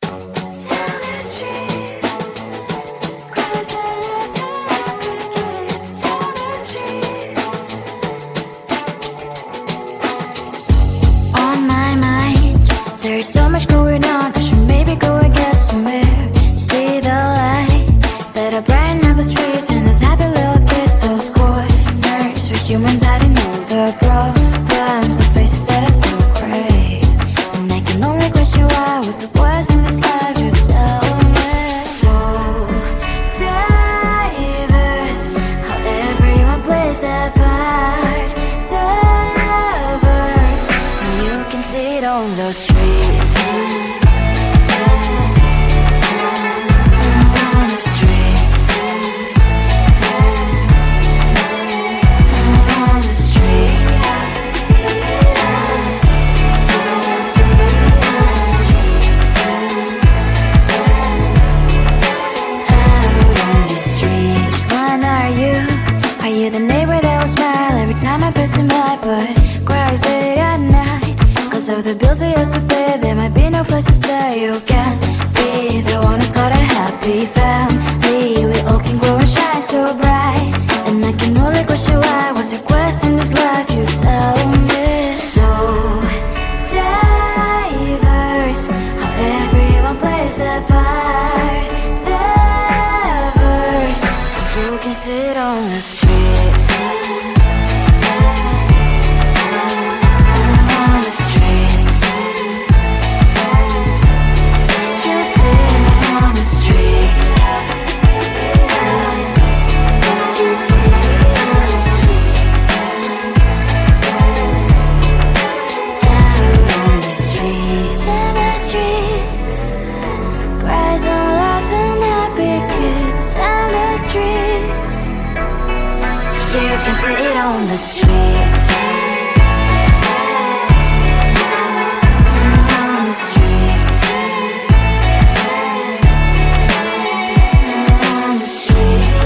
On my mind, there's so much going on. I should maybe go and get somewhere. See the lights that are brighten up the streets, and those happy little kids, those corners where humans hiding all the problems, the faces that are so gray. And I can only question why, what's the worst in this life, you tell me. So diverse, how everyone plays their part. The verse, and you can see it on the streets. On the streets. On the streets. Out on the streets. When are you? Are you the neighbor that will smile every time I pass him by, but cries late at night? Cause of the bills I used to pay, there might be no place to stay. You can't be the one who's got a happy family. We all can glow and shine so bright, and I can only question why, what's your quest in this life, you tell me. So diverse, how everyone plays their part. The verse, you can sit on the streets. On the streets. You sit on the streets. Out on the streets. In the streets. Cries and laughing happy kids. Down the streets. You can sit on the streets. On the streets. On the streets.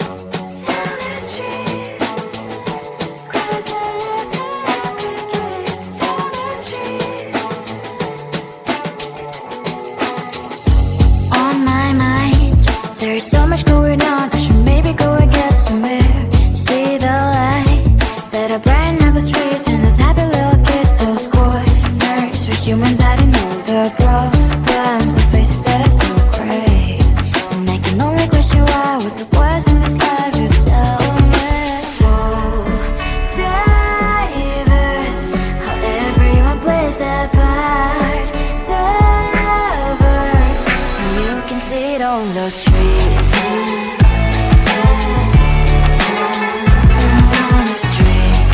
On my mind, there is so much going on. I should maybe go and get some air. See the lights that are brighten up the streets, and those happy little kids, those corners where humans hiding all the problems, the faces that are so great. And I can only question why, what's the worst in this life, you tell me. So diverse, how everyone plays their part. The verse, and you can see it on the streets. On the streets.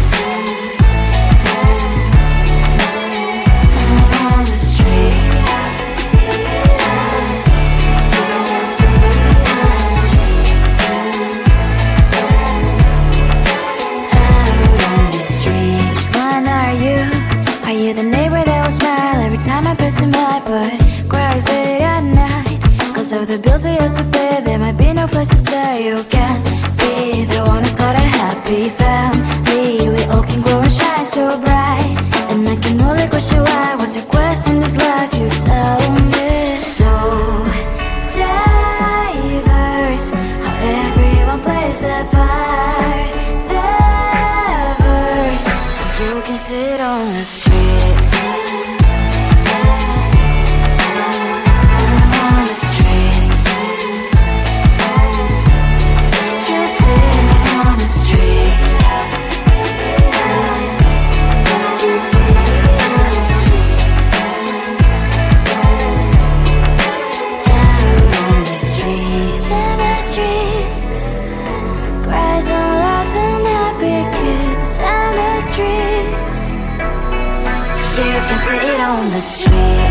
On the streets. Out on the streets. When are you? Are you the neighbor that will smile every time I pass him by, but cries late at night? Cause of the bills I used to pay, there might be no place to stay. You can't be the one who's got a happy family. We all can glow and shine so bright, and I can only question why, what's your quest in this life, you tell me. So diverse, how everyone plays their part. The verse, you can sit on the streets. On the streets. You sit on the streets. Out on the streets. In the streets. Cries and laughing happy kids. In the streets. You can sit on the streets.